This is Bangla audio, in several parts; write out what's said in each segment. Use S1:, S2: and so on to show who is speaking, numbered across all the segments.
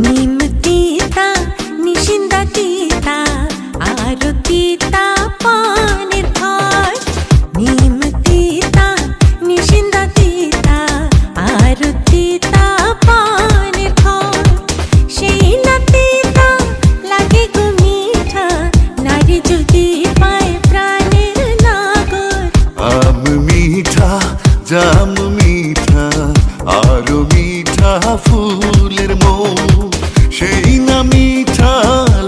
S1: নিম তিতা নিশিন্দা তিতা আরো তিতা পানের ঘর। নিম তিতা নিশিন্দা তিতা আরো তিতা পানের ঘর। সেই না তিতা লাগে গো মিঠা নারী যদি পায় প্রাণের নাগর।
S2: আম মিঠা জাম মিঠা আরো মিঠা ফুলের মৌ। সেই না মিঠা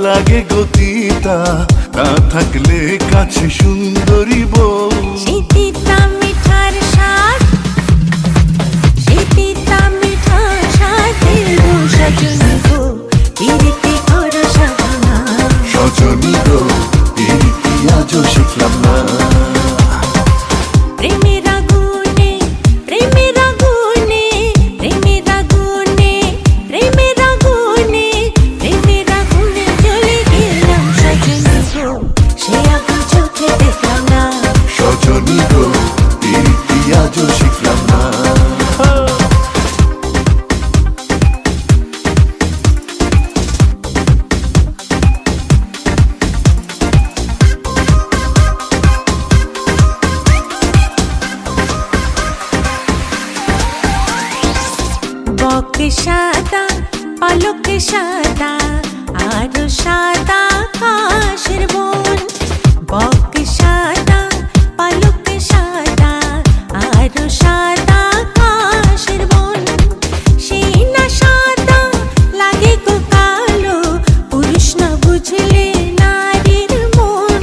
S2: লাগে গো তিতা না থাকলে কাছে সুন্দরী বউ।
S1: সেই তিতা মিঠার স্বাদ সেই তিতা মিঠার স্বাদের সজনী গো পিরিতি করো সাধনা।
S2: সজনী গো পিরিতি আজও শিখলাম না।
S1: প্রেমের আগুনে প্রেমের আগুনে প্রেমের আগুনে প্রেমের আগুনে প্রেমের আগুনে জ্বলে গেলাম সজনী গো সে আগুন চোখে দেখলাম না।
S2: সজনী গো পিরিতি আজও শিখলাম না।
S1: বক সাদা পালক সাদা আরো সাদা আকাশের বন। বক সাদা পালক সাদা আরো সাদা আকাশের বন। সেই না সাদা লাগে গো কালো পুরুষ না বুঝলে নারীর মন।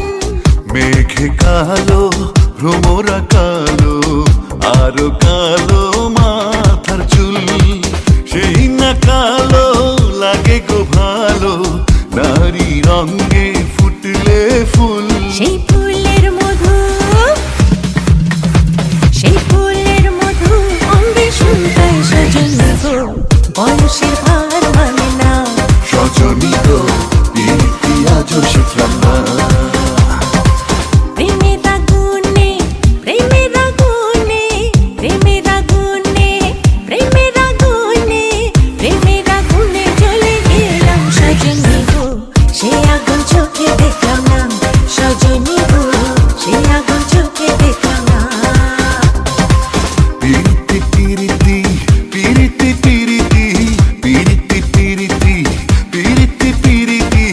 S2: মেঘে কালো ভ্রমরা কালো আরো কালো মাথার চুল। সেই না কালো লাগে গো ভালো নারী রঙে ফুটলে ফুল।
S1: সেই ফুলের মধু সেই ফুলের মধু অঙ্গে শুনতাই সজনী গো বয়সের ভার মানে না।
S2: সজনী গো পিরিতি আজও শিখলাম না।
S1: প্রেমের আগুনে প্রেমের আগুনে প্রেমের আগুনে প্রেমের আগুনে প্রেমের আগুনে জ্বলে গেলাম সজনী গো সে আগুন চোখে দেখলাম না। সজনী গো সে আগুন চোখে দেখলাম না।
S2: পিরিতি পিরিতি পিরিতি পিরিতি পিরিতি পিরিতি পিরিতি পিরিতি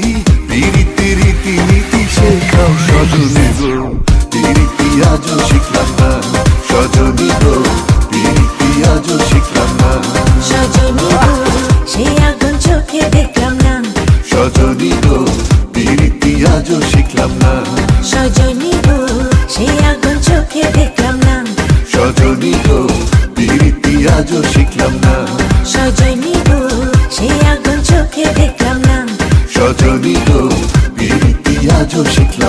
S2: পিরিতি রীতি নীতি শেখাও সজনী গো পিরিতি আজও শিখলাম না। সজনী গো পিরিতি আজও শিখলাম না।
S1: সজনী গো সে আগুন চোখে দেখলাম না।
S2: সজনী গো পিরিতি আজও শিখলাম না।
S1: সজনী গো সে আগুন চোখে দেখলাম না।
S2: সজনী গো পিরিতি আজও শিখলাম না।
S1: সজনী গো সে আগুন চোখে দেখলাম না।
S2: সজনী গো পিরিতি আজও শিখলাম